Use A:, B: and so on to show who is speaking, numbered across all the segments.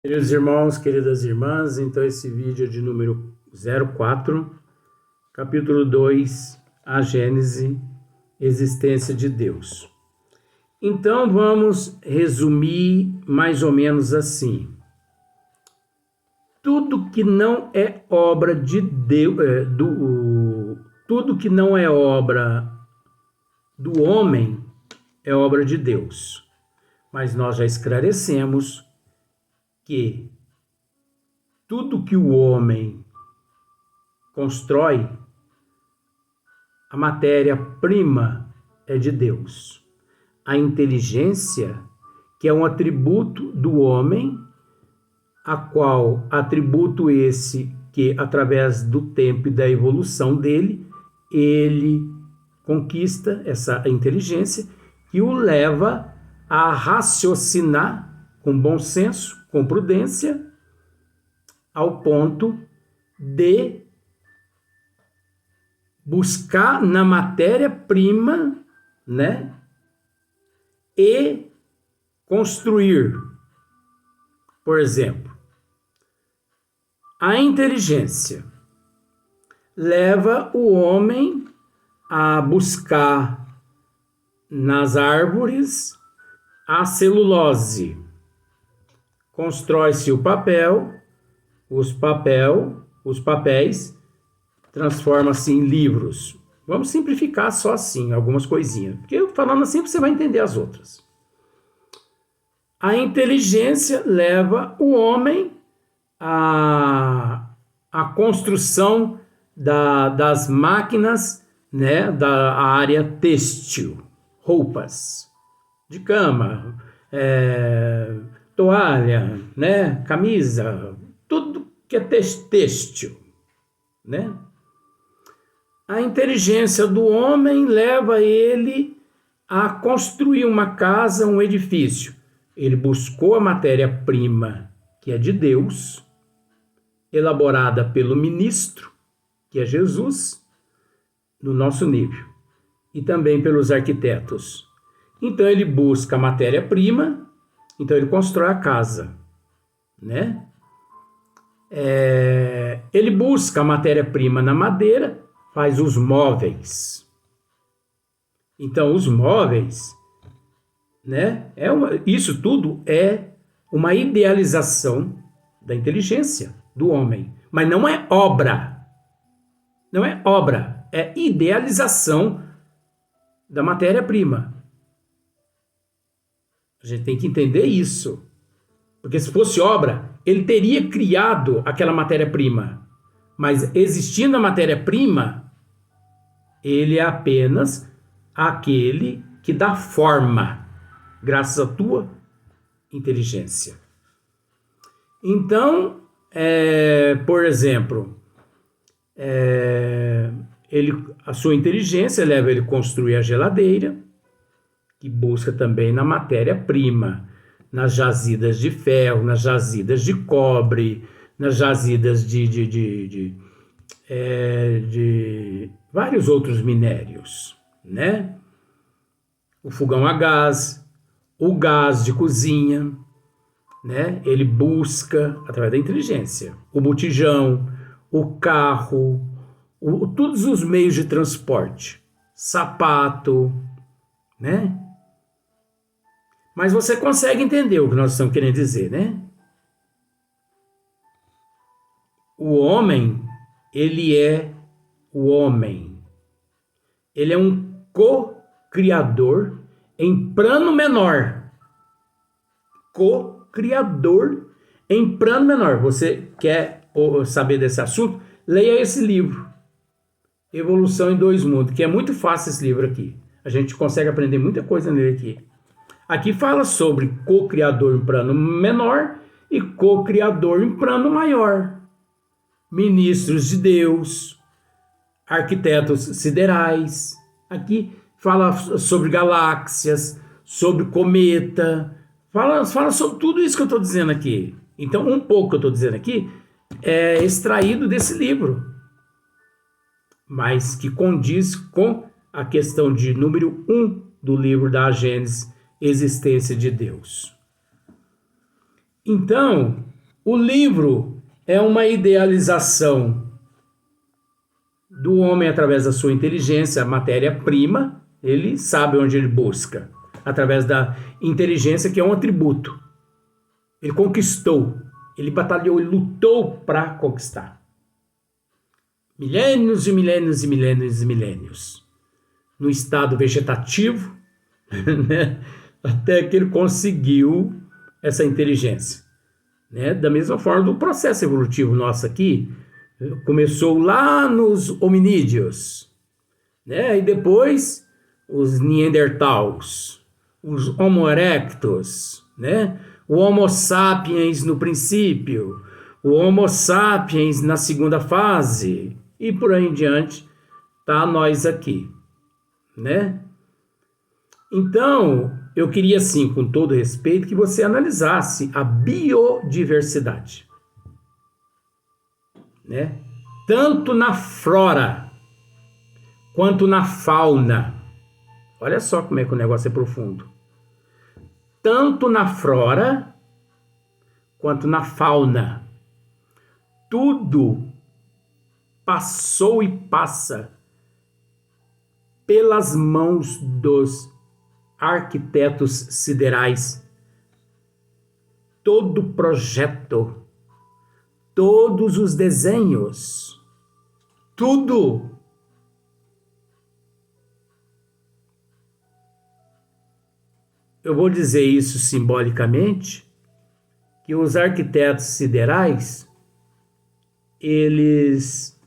A: Queridos irmãos, queridas irmãs, então esse vídeo é de número 04, capítulo 2, a Gênese, existência de Deus. Então vamos resumir mais ou menos assim. Tudo que não é obra de Deus, tudo que não é obra do homem é obra de Deus. Mas nós já esclarecemos que tudo que o homem constrói, a matéria-prima é de Deus. A inteligência, que é um atributo do homem, a qual atributo esse que, através do tempo e da evolução dele, ele conquista essa inteligência que o leva a raciocinar com bom senso, com prudência, ao ponto de buscar na matéria-prima, né, e construir. Por exemplo, a inteligência leva o homem a buscar nas árvores a celulose. Constrói-se o papel, os papéis transformam-se em livros. Vamos simplificar só assim, algumas coisinhas. Porque eu falando assim você vai entender as outras. A inteligência leva o homem à construção das máquinas, né, da área têxtil, roupas de cama, toalha, né, camisa, tudo que é têxtil, né? A inteligência do homem leva ele a construir uma casa, um edifício. Ele buscou a matéria-prima, que é de Deus, elaborada pelo ministro, que é Jesus, no nosso nível, e também pelos arquitetos. Então ele busca a matéria-prima, então ele constrói a casa, né? Ele busca a matéria-prima na madeira, faz os móveis. Então os móveis, né? Isso tudo é uma idealização da inteligência do homem, mas não é obra. Não é obra, é idealização da matéria-prima. A gente tem que entender isso. Porque se fosse obra, ele teria criado aquela matéria-prima. Mas existindo a matéria-prima, ele é apenas aquele que dá forma, graças à tua inteligência. Então, por exemplo, a sua inteligência leva ele a construir a geladeira, que busca também na matéria-prima, nas jazidas de ferro, nas jazidas de cobre, nas jazidas de vários outros minérios, né? O fogão a gás, o gás de cozinha, né? Ele busca, através da inteligência, o botijão, o carro, todos os meios de transporte, sapato, né? Mas você consegue entender o que nós estamos querendo dizer, né? O homem, ele é o homem. Ele é um co-criador em plano menor. Co-criador em plano menor. Você quer saber desse assunto? Leia esse livro, Evolução em Dois Mundos, que é muito fácil esse livro aqui. A gente consegue aprender muita coisa nele aqui. Aqui fala sobre co-criador em plano menor e co-criador em plano maior. Ministros de Deus, arquitetos siderais. Aqui fala sobre galáxias, sobre cometa. Fala sobre tudo isso que eu estou dizendo aqui. Então, um pouco que eu estou dizendo aqui é extraído desse livro, mas que condiz com a questão de número 1 do livro da Gênese, existência de Deus. Então, o livro é uma idealização do homem através da sua inteligência, a matéria-prima, ele sabe onde ele busca, através da inteligência, que é um atributo. Ele conquistou, ele batalhou, ele lutou para conquistar. Milênios e milênios e milênios e milênios. No estado vegetativo, né? Até que ele conseguiu essa inteligência. Né? Da mesma forma do processo evolutivo nosso aqui, começou lá nos hominídeos, né? E depois os neandertals, os homo erectus, né? O homo sapiens no princípio, o homo sapiens na segunda fase, e por aí em diante, tá nós aqui, né? Então, eu queria, assim, com todo respeito, que você analisasse a biodiversidade, né? Tanto na flora quanto na fauna. Olha só como é que o negócio é profundo. Tanto na flora quanto na fauna. Tudo passou e passa pelas mãos dos arquitetos siderais. Todo projeto, todos os desenhos, tudo. Eu vou dizer isso simbolicamente, que os arquitetos siderais, eles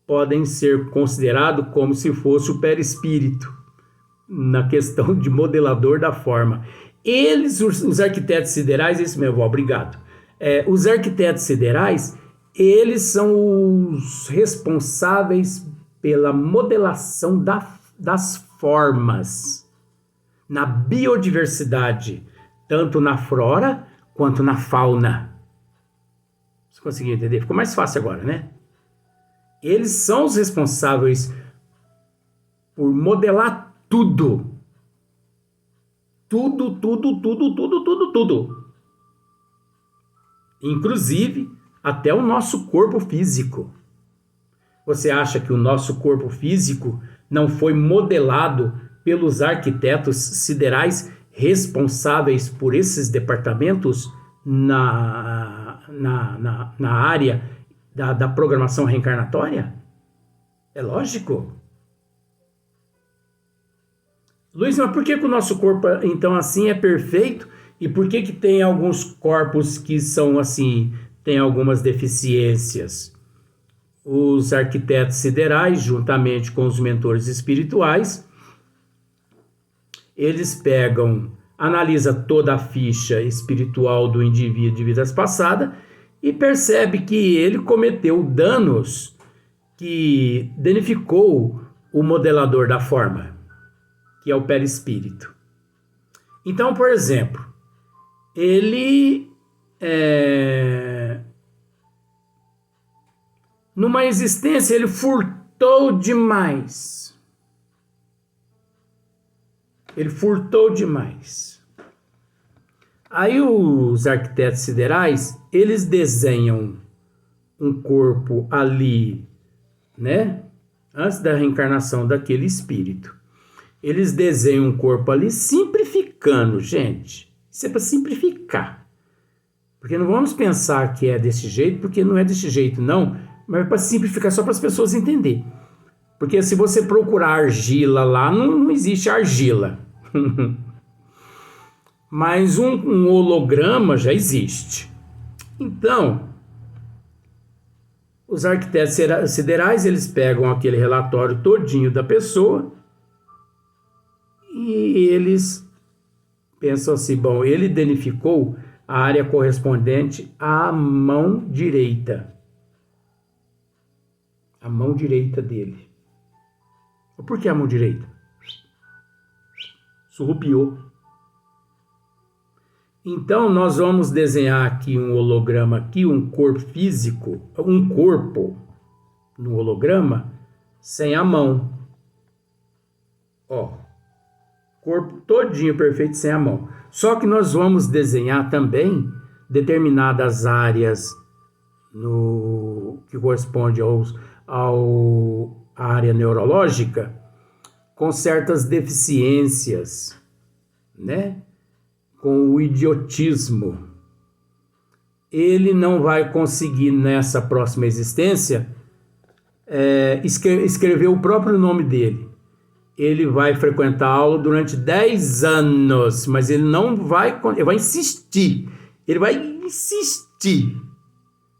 A: podem ser considerados como se fosse o perispírito, na questão de modelador da forma. Eles, os arquitetos siderais, isso mesmo, obrigado. Os arquitetos siderais, eles são os responsáveis pela modelação das formas, na biodiversidade, tanto na flora quanto na fauna. Você conseguiu entender? Ficou mais fácil agora, né? Eles são os responsáveis por modelar tudo. Tudo, tudo, tudo, tudo, tudo, tudo. Inclusive, até o nosso corpo físico. Você acha que o nosso corpo físico não foi modelado pelos arquitetos siderais responsáveis por esses departamentos na área da programação reencarnatória? É lógico. Luiz, mas por que o nosso corpo, então, assim, é perfeito? E por que tem alguns corpos que são assim, tem algumas deficiências? Os arquitetos siderais, juntamente com os mentores espirituais, eles analisam toda a ficha espiritual do indivíduo de vidas passadas e percebe que ele cometeu danos que danificou o modelador da forma, que é o perispírito. Então, por exemplo, ele numa existência ele furtou demais. Ele furtou demais. Aí os arquitetos siderais, eles desenham um corpo ali, né? Antes da reencarnação daquele espírito. Eles desenham um corpo ali simplificando, gente. Isso é para simplificar. Porque não vamos pensar que é desse jeito, porque não é desse jeito, não. Mas é para simplificar, só para as pessoas entenderem. Porque se você procurar argila lá, não existe argila. Mas um holograma já existe. Então, os arquitetos siderais, eles pegam aquele relatório todinho da pessoa e eles pensam assim, bom, ele danificou a área correspondente à mão direita. A mão direita dele. Por que a mão direita? Surrupiou. Então, nós vamos desenhar aqui um holograma, aqui, um corpo físico, um corpo no holograma, sem a mão. Ó, corpo todinho perfeito sem a mão. Só que nós vamos desenhar também determinadas áreas que corresponde à área neurológica, com certas deficiências, né? Com o idiotismo. Ele não vai conseguir, nessa próxima existência, escrever o próprio nome dele. Ele vai frequentar a aula durante 10 anos, mas ele não vai... Ele vai insistir. Ele vai insistir.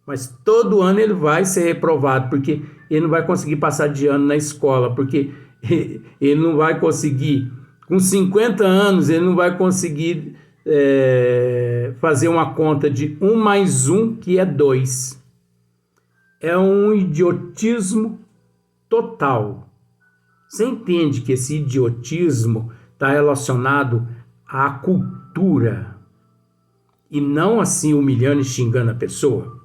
A: Mas todo ano ele vai ser reprovado, porque ele não vai conseguir passar de ano na escola, porque ele não vai conseguir... Com 50 anos, ele não vai conseguir fazer uma conta de 1 mais 1, que é 2. É um idiotismo total. Você entende que esse idiotismo está relacionado à cultura e não assim humilhando e xingando a pessoa?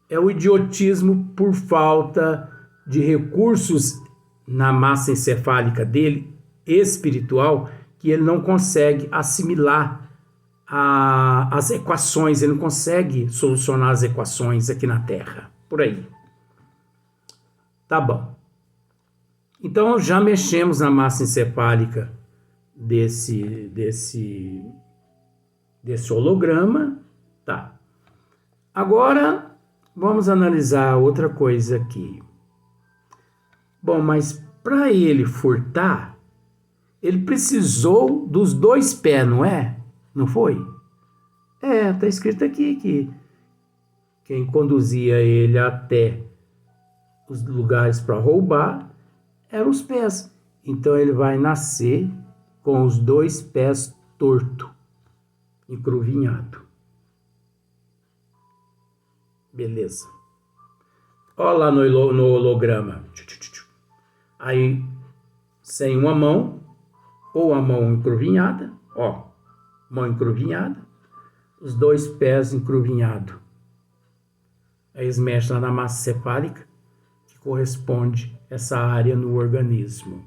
A: É o idiotismo por falta de recursos na massa encefálica dele, espiritual, que ele não consegue assimilar as equações, ele não consegue solucionar as equações aqui na Terra. Por aí. Tá bom. Então, já mexemos na massa encefálica desse holograma. Tá. Agora, vamos analisar outra coisa aqui. Bom, mas para ele furtar, ele precisou dos 2 pés, não é? Não foi? Tá escrito aqui que quem conduzia ele até os lugares para roubar eram os pés. Então ele vai nascer com os 2 pés torto, encruvinhado. Beleza. Olha lá no holograma. Aí, sem uma mão, ou a mão encruvinhada, mão encruvinhada, os 2 pés encruvinhados. Aí eles mexem lá na massa cefálica, que corresponde a essa área no organismo.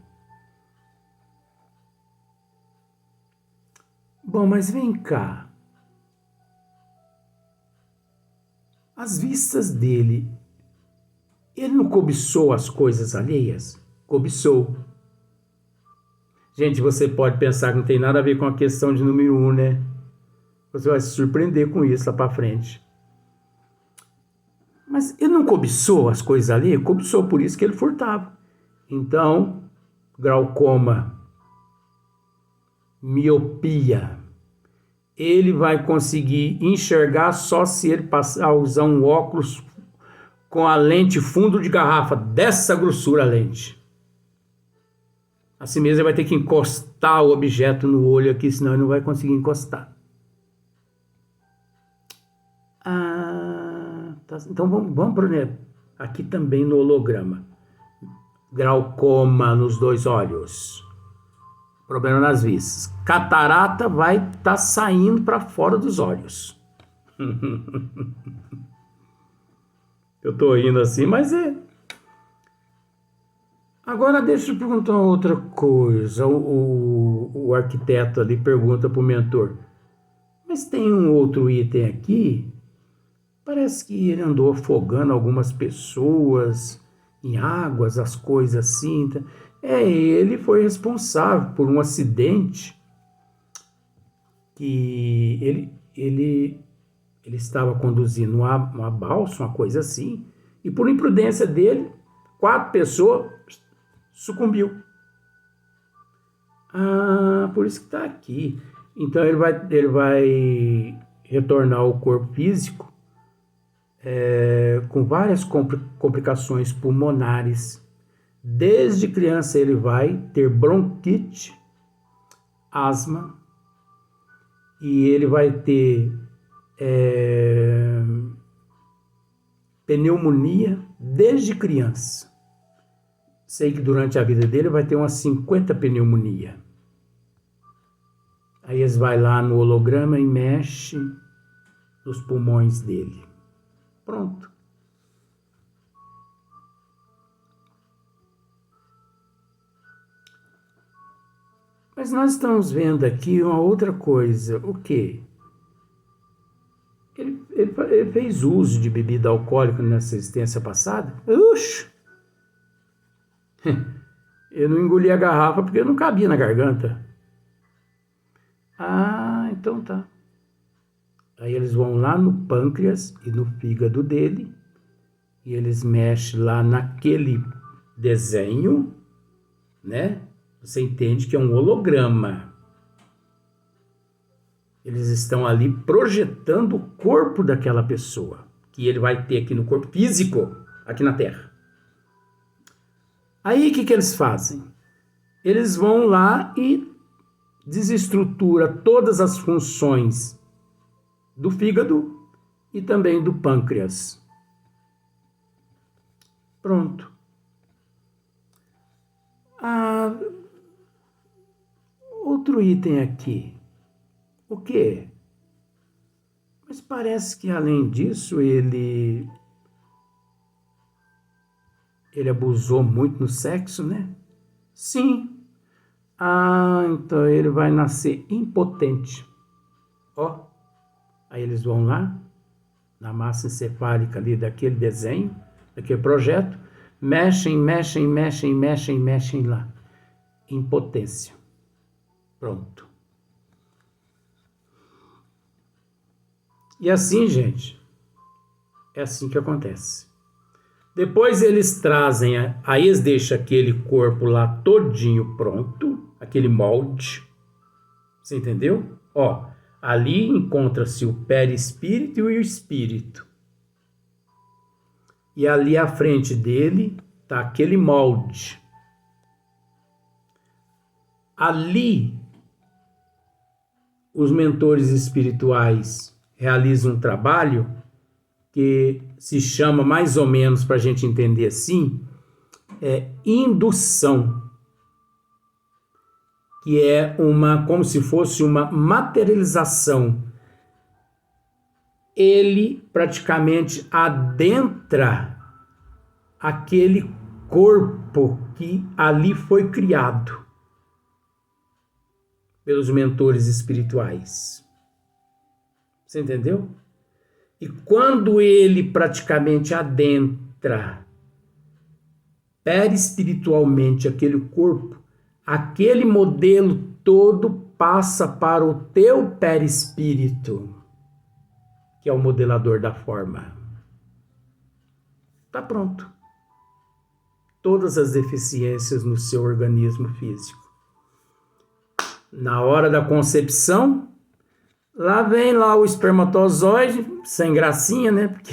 A: Bom, mas vem cá. As vistas dele, ele não cobiçou as coisas alheias? Cobiçou. Gente, você pode pensar que não tem nada a ver com a questão de número 1, né? Você vai se surpreender com isso lá para frente. Mas ele não cobiçou as coisas ali? Cobiçou, por isso que ele furtava. Então, glaucoma, miopia, ele vai conseguir enxergar só se ele passar a usar um óculos com a lente fundo de garrafa, dessa grossura a lente. Assim mesmo, ele vai ter que encostar o objeto no olho aqui, senão ele não vai conseguir encostar. Tá. Então vamos para aqui também no holograma. Glaucoma nos 2 olhos. Problema nas vistas. Catarata vai estar saindo para fora dos olhos. Eu estou rindo assim, mas é... Agora deixa eu perguntar outra coisa. O arquiteto ali pergunta para o mentor: mas tem um outro item aqui? Parece que ele andou afogando algumas pessoas em águas, as coisas assim. Ele foi responsável por um acidente que ele estava conduzindo uma balsa, uma coisa assim, e por imprudência dele, 4 pessoas sucumbiu. Por isso que está aqui. Então ele vai retornar ao corpo físico com várias complicações pulmonares. Desde criança ele vai ter bronquite, asma, e ele vai ter pneumonia desde criança. Sei que durante a vida dele vai ter umas 50 pneumonia. Aí eles vão lá no holograma e mexe nos pulmões dele. Pronto. Mas nós estamos vendo aqui uma outra coisa. O quê? ele fez uso de bebida alcoólica nessa existência passada. Uxi! Eu não engoli a garrafa porque não cabia na garganta. Ah, então tá. Aí eles vão lá no pâncreas e no fígado dele e eles mexem lá naquele desenho, né? Você entende que é um holograma. Eles estão ali projetando o corpo daquela pessoa, que ele vai ter aqui no corpo físico, aqui na Terra. Aí o que eles fazem? Eles vão lá e desestrutura todas as funções do fígado e também do pâncreas. Pronto. Outro item aqui. O quê? Mas parece que além disso ele abusou muito no sexo, né? Sim. Então ele vai nascer impotente. Ó. Aí eles vão lá, na massa encefálica ali daquele desenho, daquele projeto, mexem lá. Impotência. Pronto. E assim, gente, é assim que acontece. Depois eles trazem, aí eles deixam aquele corpo lá todinho pronto, aquele molde. Você entendeu? Ó, ali encontra-se o perispírito e o espírito. E ali à frente dele está aquele molde. Ali, os mentores espirituais realizam um trabalho que se chama, mais ou menos, para a gente entender assim, indução, que é como se fosse uma materialização. Ele praticamente adentra aquele corpo que ali foi criado pelos mentores espirituais. Você entendeu? E quando ele praticamente adentra perispiritualmente aquele corpo, aquele modelo todo passa para o teu perispírito, que é o modelador da forma. Tá pronto. Todas as deficiências no seu organismo físico. Na hora da concepção, lá vem lá o espermatozoide, sem gracinha, né? Porque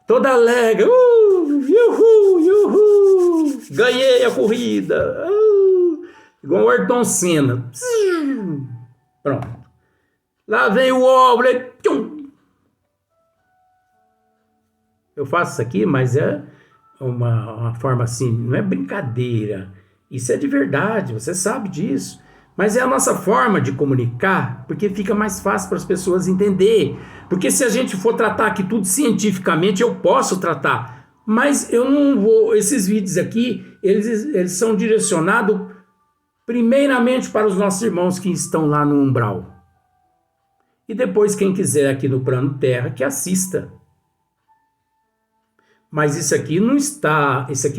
A: toda alegre, yuhu, ganhei a corrida, igual o Ayrton Senna. Pronto. Lá vem o óvulo, tchum. Eu faço isso aqui, mas é uma forma assim, não é brincadeira. Isso é de verdade, você sabe disso. Mas é a nossa forma de comunicar, porque fica mais fácil para as pessoas entender. Porque se a gente for tratar aqui tudo cientificamente, eu posso tratar. Mas eu não vou... Esses vídeos aqui, eles são direcionados primeiramente para os nossos irmãos que estão lá no umbral. E depois, quem quiser aqui no plano Terra, que assista. Mas isso aqui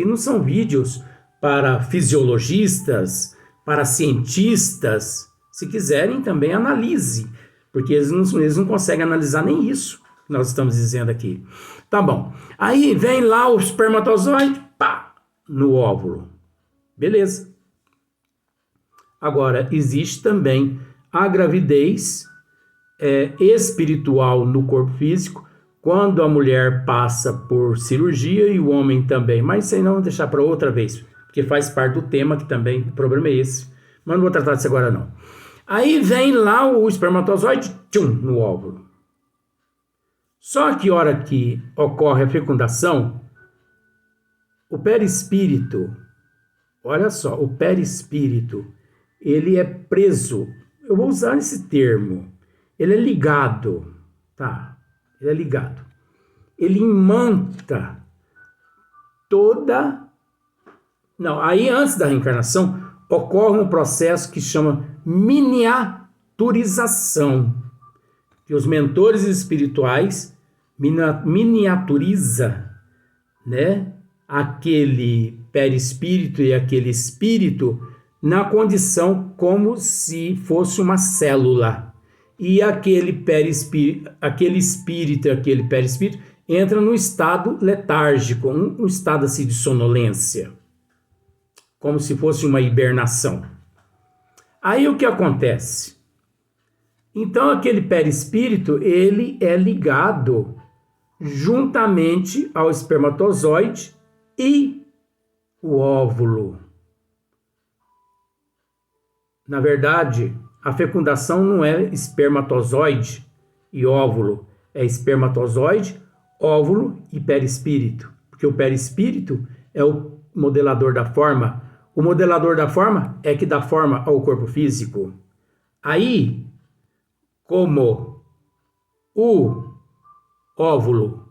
A: não são vídeos para fisiologistas, para cientistas. Se quiserem, também analise, porque eles não conseguem analisar nem isso que nós estamos dizendo aqui. Tá bom. Aí vem lá o espermatozoide, pá, no óvulo. Beleza. Agora, existe também a gravidez espiritual no corpo físico, quando a mulher passa por cirurgia e o homem também. Mas isso aí não vou deixar para outra vez, porque faz parte do tema, que também o problema é esse. Mas não vou tratar disso agora não. Aí vem lá o espermatozoide, tchum, no óvulo. Só que a hora que ocorre a fecundação, o perispírito, olha só, o perispírito, ele é preso. Eu vou usar esse termo. Ele é ligado, tá? Ele é ligado. Ele imanta toda... Não, aí antes da reencarnação, ocorre um processo que chama miniaturização. que os mentores espirituais miniaturiza, né, aquele perispírito e aquele espírito na condição como se fosse uma célula. E aquele perispírito, aquele espírito e aquele perispírito entra no estado letárgico, um estado assim de sonolência, como se fosse uma hibernação. Aí o que acontece? Então aquele perispírito, ele é ligado juntamente ao espermatozoide e o óvulo. Na verdade, a fecundação não é espermatozoide e óvulo, é espermatozoide, óvulo e perispírito, porque o perispírito é o modelador da forma. O modelador da forma é que dá forma ao corpo físico. Aí, como o óvulo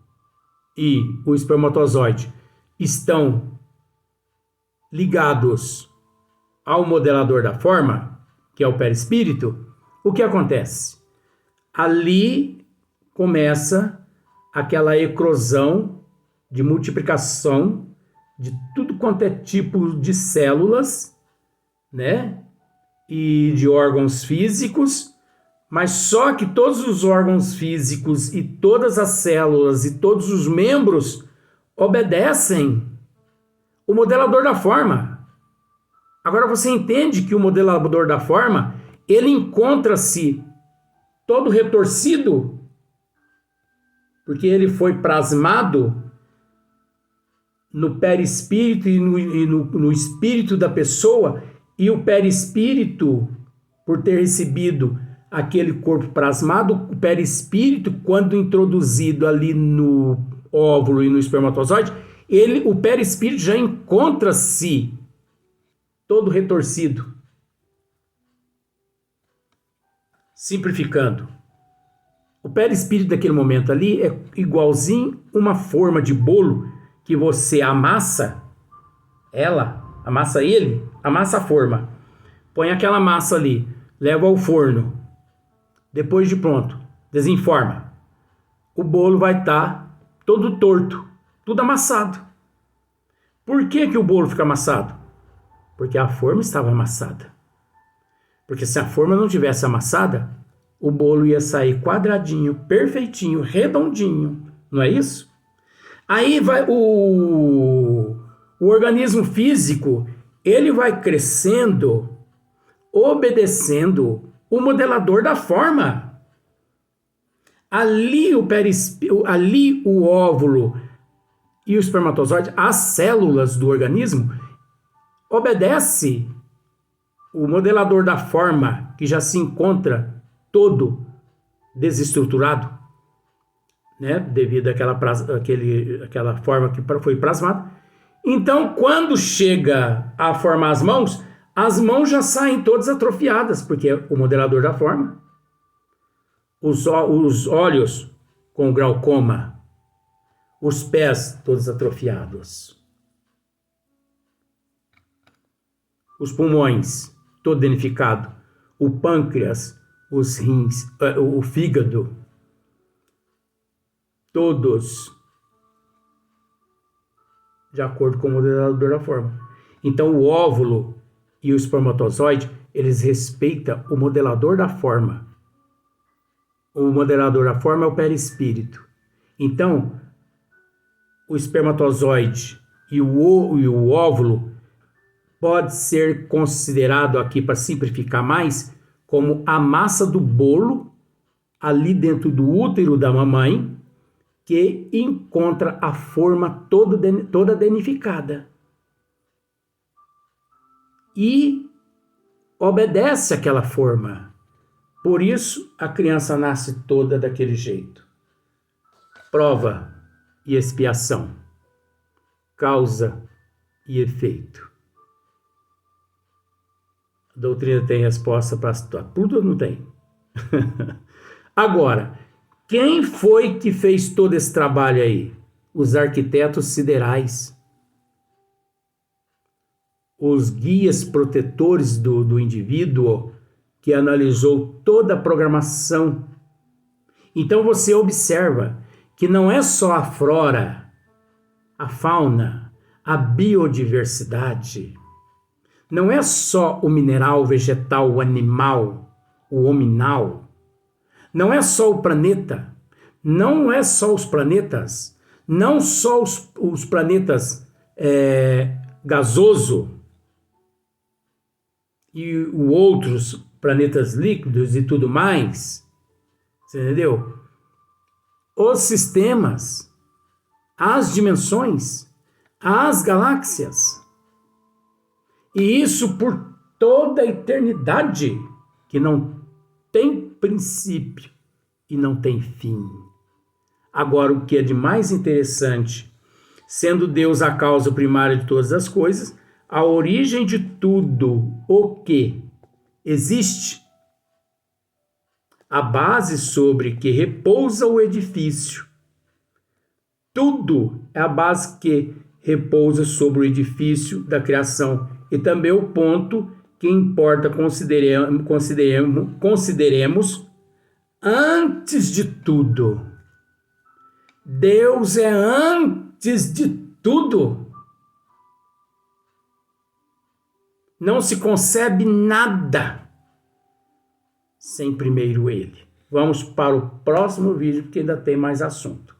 A: e o espermatozoide estão ligados ao modelador da forma, que é o perispírito, o que acontece? Ali começa aquela eclosão de multiplicação de tudo quanto é tipo de células, né? E de órgãos físicos, mas só que todos os órgãos físicos e todas as células e todos os membros obedecem o modelador da forma. Agora você entende que o modelador da forma, ele encontra-se todo retorcido, porque ele foi plasmado no perispírito e no espírito da pessoa, e o perispírito, por ter recebido aquele corpo plasmado, o perispírito, quando introduzido ali no óvulo e no espermatozoide, o perispírito já encontra-se todo retorcido. Simplificando, o perispírito daquele momento ali é igualzinho uma forma de bolo que você amassa amassa a forma, põe aquela massa ali, leva ao forno, depois de pronto, desenforma. O bolo vai estar todo torto, tudo amassado. Por que que o bolo fica amassado? Porque a forma estava amassada. Porque se a forma não tivesse amassada, o bolo ia sair quadradinho, perfeitinho, redondinho. Não é isso? Aí vai o organismo físico, ele vai crescendo, obedecendo o modelador da forma. Ali o óvulo e o espermatozoide, as células do organismo, obedece o modelador da forma, que já se encontra todo desestruturado, né, devido àquela forma que foi plasmada. Então, quando chega a formar as mãos já saem todas atrofiadas, porque é o modelador da forma. Os olhos com glaucoma, os pés todos atrofiados, os pulmões todo danificado, o pâncreas, os rins, o fígado, todos de acordo com o modelador da forma. Então o óvulo e o espermatozoide, eles respeitam o modelador da forma. O modelador da forma é o perispírito. Então, o espermatozoide e o óvulo pode ser considerado aqui, para simplificar mais, como a massa do bolo ali dentro do útero da mamãe, que encontra a forma toda danificada e obedece àquela forma. Por isso, a criança nasce toda daquele jeito. Prova e expiação. Causa e efeito. A doutrina tem resposta para tudo ou não tem? Agora, quem foi que fez todo esse trabalho aí? Os arquitetos siderais. Os guias protetores do indivíduo, que analisou toda a programação Então você observa que não é só a flora, a fauna, a biodiversidade, não é só o mineral, o vegetal, o animal, o hominal, não é só o planeta, não é só os planetas, não só os planetas gasoso e os outros planetas líquidos e tudo mais, você entendeu? Os sistemas, as dimensões, as galáxias. E isso por toda a eternidade, que não tem princípio e não tem fim. Agora, o que é de mais interessante, sendo Deus a causa primária de todas as coisas, a origem de tudo o que existe, a base sobre que repousa o edifício. Tudo é a base que repousa sobre o edifício da criação e também o ponto que importa consideremos antes de tudo. Deus é antes de tudo. Não se concebe nada sem primeiro Ele. Vamos para o próximo vídeo, porque ainda tem mais assunto.